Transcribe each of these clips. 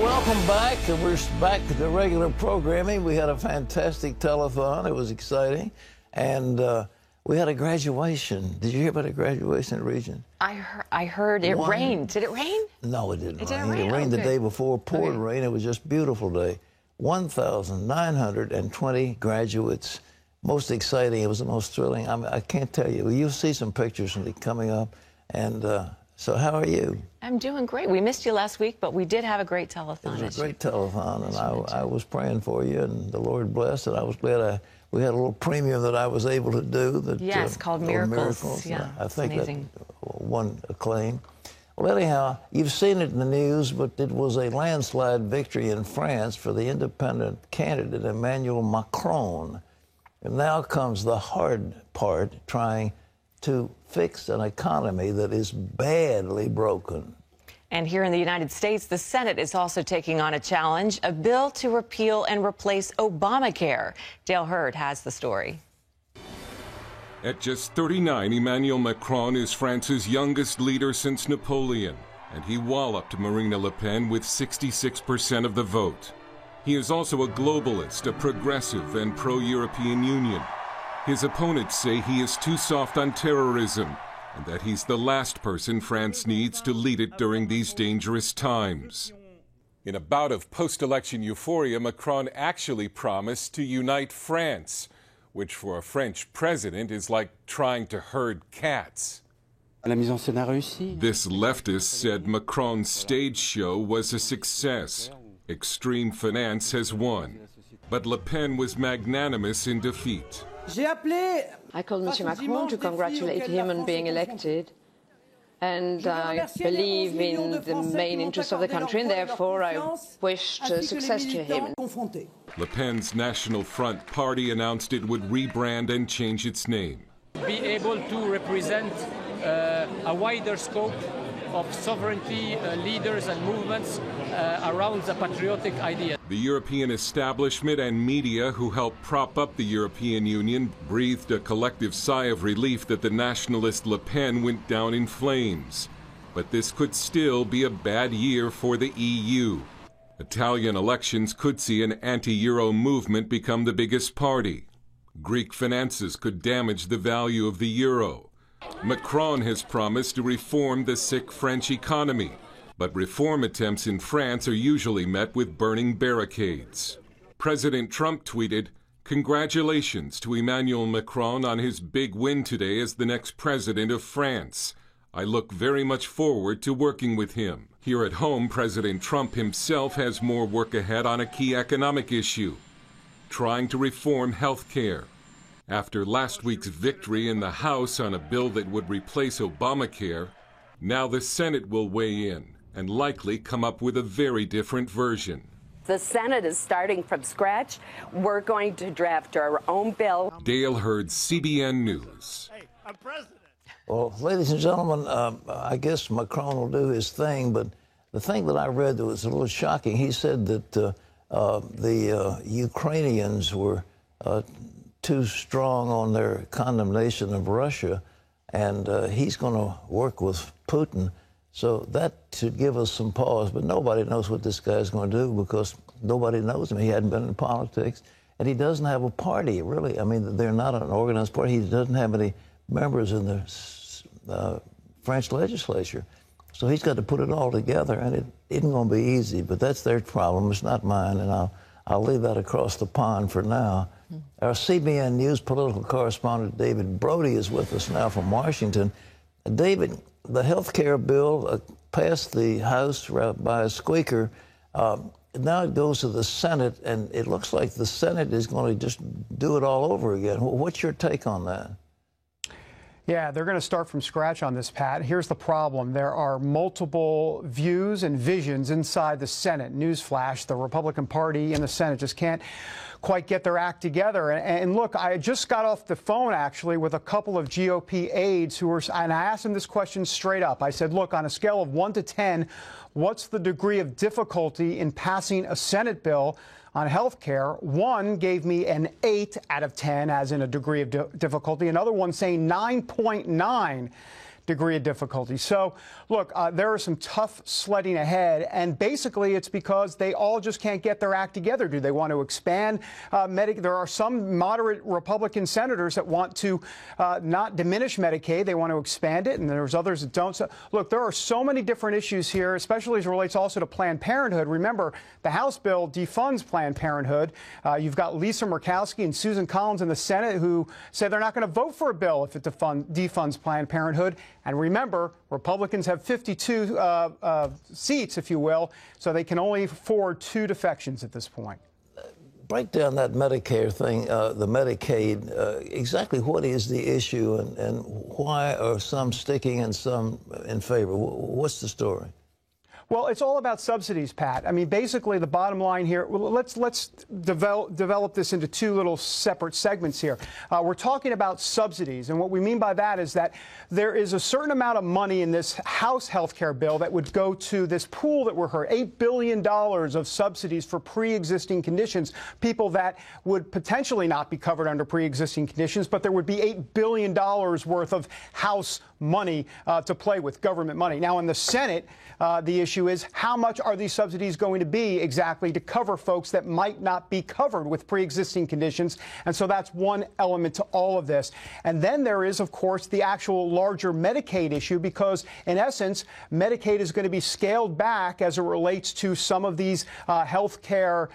Welcome back. We're back to the regular programming. We had a fantastic telethon. It was exciting. And we had a graduation. Did you hear about a graduation in the region? I heard it rained. Did it rain? No, it didn't rain. Rain? It rained the day before, poured rain. It was just a beautiful day. 1,920 graduates. Most exciting. It was the most thrilling. I mean, I can't tell you. You'll see some pictures from it coming up. And so how are you? I'm doing great. We missed you last week, but we did have a great telethon. It was a great telethon, and I was praying for you, and the Lord blessed, and I was glad we had a little premium that I was able to do. That, yes, called Miracles. Yeah, I think amazing. That won acclaim. Well, anyhow, you've seen it in the news, but it was a landslide victory in France for the independent candidate, Emmanuel Macron. And now comes the hard part, trying to fix an economy that is badly broken. And here in the United States, the Senate is also taking on a challenge, a bill to repeal and replace Obamacare. Dale Hurd has the story. At just 39, Emmanuel Macron is France's youngest leader since Napoleon, and he walloped Marine Le Pen with 66% of the vote. He is also a globalist, a progressive, and pro-European Union. His opponents say he is too soft on terrorism, and that he's the last person France needs to lead it during these dangerous times. In a bout of post-election euphoria, Macron actually promised to unite France, which for a French president is like trying to herd cats. This leftist said Macron's stage show was a success. Extreme finance has won, but Le Pen was magnanimous in defeat. I called Mr. Macron to congratulate him on being elected, and I believe in the main interests of the country, and therefore I wished success to him. Le Pen's National Front party announced it would rebrand and change its name. Be able to represent a wider scope of sovereignty leaders and movements around the patriotic idea. The European establishment and media who helped prop up the European Union breathed a collective sigh of relief that the nationalist Le Pen went down in flames. But this could still be a bad year for the EU. Italian elections could see an anti-Euro movement become the biggest party. Greek finances could damage the value of the euro. Macron has promised to reform the sick French economy, but reform attempts in France are usually met with burning barricades. President Trump tweeted, "Congratulations to Emmanuel Macron on his big win today as the next president of France. I look very much forward to working with him." Here at home, President Trump himself has more work ahead on a key economic issue, trying to reform health care. After last week's victory in the House on a bill that would replace Obamacare, now the Senate will weigh in and likely come up with a very different version. The Senate is starting from scratch. We're going to draft our own bill. Dale Hurd, CBN News. Hey, I'm president. Well, ladies and gentlemen, I guess Macron will do his thing, but the thing that I read that was a little shocking, he said that the Ukrainians were too strong on their condemnation of Russia, and he's going to work with Putin. So that should give us some pause. But nobody knows what this guy's going to do because nobody knows him. He hadn't been in politics, and he doesn't have a party, really. I mean, they're not an organized party. He doesn't have any members in the French legislature. So he's got to put it all together, and it isn't going to be easy. But that's their problem. It's not mine, and I'll leave that across the pond for now. Our CBN News political correspondent David Brody is with us now from Washington. David, the health care bill passed the House by a squeaker. Now it goes to the Senate, and it looks like the Senate is going to just do it all over again. What's your take on that? Yeah, they're going to start from scratch on this, Pat. Here's the problem. There are multiple views and visions inside the Senate. Newsflash, the Republican Party in the Senate just can't quite get their act together. And look, I just got off the phone, actually, with a couple of GOP aides who were, and I asked them this question straight up. I said, look, on a scale of 1 to 10, what's the degree of difficulty in passing a Senate bill on health care? One gave me an 8 out of 10, as in a degree of difficulty. Another one saying 9.9. degree of difficulty. So, look, there are some tough sledding ahead, and basically it's because they all just can't get their act together. Do they want to expand Medicaid? There are some moderate Republican senators that want to not diminish Medicaid. They want to expand it, and there's others that don't. So, look, there are so many different issues here, especially as it relates also to Planned Parenthood. Remember, the House bill defunds Planned Parenthood. You've got Lisa Murkowski and Susan Collins in the Senate who say they're not going to vote for a bill if it defunds Planned Parenthood. And remember, Republicans have 52 seats, if you will, so they can only afford 2 defections at this point. Break down that Medicare thing, the Medicaid. Exactly what is the issue, and why are some sticking and some in favor? What's the story? Well, it's all about subsidies, Pat. I mean, basically, the bottom line here, let's develop this into 2 little separate segments here. We're talking about subsidies, and what we mean by that is that there is a certain amount of money in this House health care bill that would go to this pool that we're heard, $8 billion of subsidies for pre-existing conditions, people that would potentially not be covered under pre-existing conditions, but there would be $8 billion worth of House money to play with, government money. Now, in the Senate, the issue is how much are these subsidies going to be exactly to cover folks that might not be covered with pre-existing conditions. And so that's one element to all of this. And then there is, of course, the actual larger Medicaid issue, because in essence, Medicaid is going to be scaled back as it relates to some of these the healthcare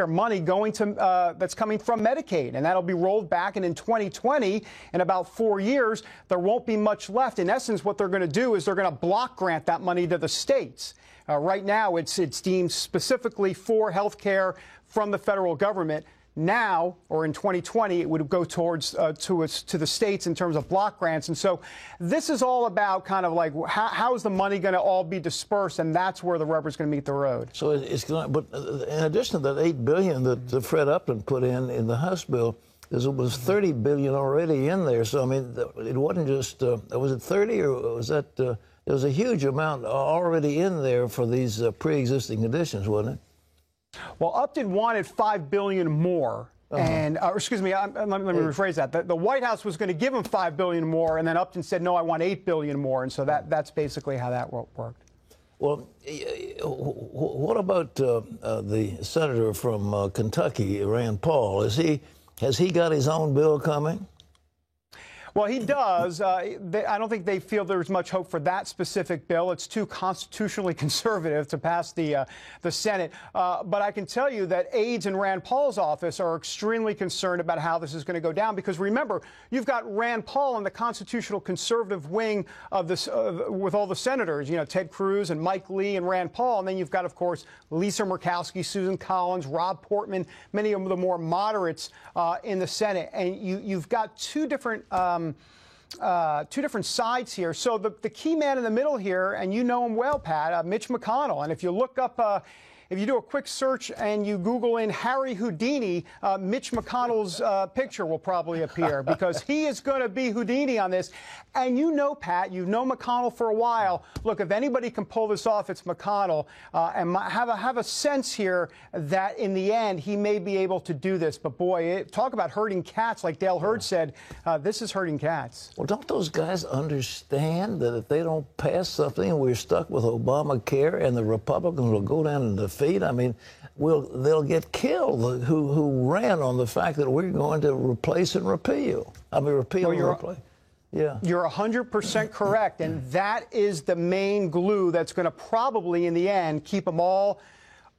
money going to that's coming from Medicaid, and that'll be rolled back. And in 2020, in about 4 years, there won't be much left. In essence, what they're going to do is they're going to block grant that money to the states. Right now, it's deemed specifically for health care from the federal government. Now, or in 2020, it would go towards to the states in terms of block grants. And so this is all about kind of like how is the money going to all be dispersed, and that's where the rubber's going to meet the road. So it's going. But in addition to that $8 billion that Fred Upton put in the House bill, there was $30 billion already in there. So I mean, it wasn't just was it 30 or was that? There was a huge amount already in there for these pre-existing conditions, wasn't it? Well, Upton wanted $5 billion more. And, excuse me, let me rephrase that. The White House was going to give him $5 billion more, and then Upton said, no, I want $8 billion more. And so that's basically how that worked. Well, what about the senator from Kentucky, Rand Paul? Has he got his own bill coming? Well, he does. I don't think they feel there's much hope for that specific bill. It's too constitutionally conservative to pass the Senate. But I can tell you that aides in Rand Paul's office are extremely concerned about how this is going to go down. Because remember, you've got Rand Paul in the constitutional conservative wing of this, with all the senators, you know, Ted Cruz and Mike Lee and Rand Paul. And then you've got, of course, Lisa Murkowski, Susan Collins, Rob Portman, many of the more moderates in the Senate. And you've got two different sides here. So the key man in the middle here, and you know him well, Pat, Mitch McConnell. And if you look up, if you do a quick search and you Google in Harry Houdini, Mitch McConnell's picture will probably appear, because he is going to be Houdini on this. And you know, Pat, you've known McConnell for a while. Look, if anybody can pull this off, it's McConnell. And have a sense here that in the end, he may be able to do this. But boy, talk about herding cats, like Dale Hurd said. This is herding cats. Well, don't those guys understand that if they don't pass something, we're stuck with Obamacare, and the Republicans will go down in defeat? I mean, they'll get killed who ran on the fact that we're going to replace and repeal. I mean, repeal and replace. Yeah. You're 100% correct, and that is the main glue that's going to probably, in the end, keep them all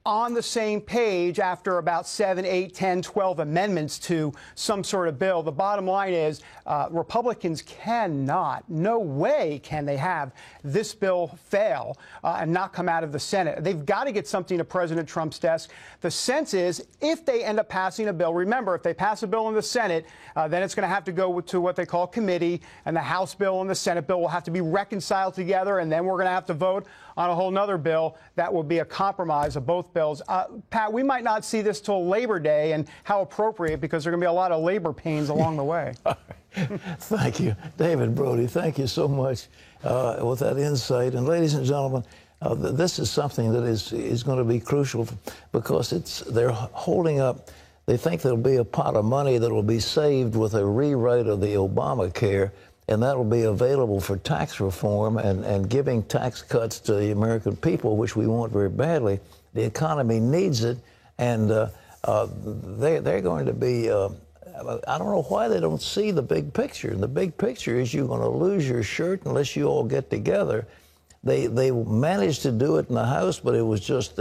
on the same page after about 7, 8, 10, 12 amendments to some sort of bill. The bottom line is Republicans cannot, no way can they have this bill fail and not come out of the Senate. They've got to get something to President Trump's desk. The sense is, if they end up passing a bill, remember, if they pass a bill in the Senate, then it's going to have to go to what they call committee, and the House bill and the Senate bill will have to be reconciled together, and then we're going to have to vote on a whole nother bill that will be a compromise of both bills. Pat, we might not see this till Labor Day, and how appropriate, because there are going to be a lot of labor pains along the way. Thank you, David Brody. Thank you so much with that insight. And ladies and gentlemen, this is something that is going to be crucial, because they're holding up. They think there'll be a pot of money that will be saved with a rewrite of the Obamacare. and that will be available for tax reform and giving tax cuts to the American people, which we want very badly. The economy needs it, and they're going to be, I don't know why they don't see the big picture. And the big picture is you're going to lose your shirt unless you all get together. They managed to do it in the House, but it was just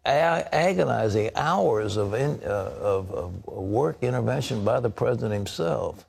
agonizing hours of work intervention by the president himself.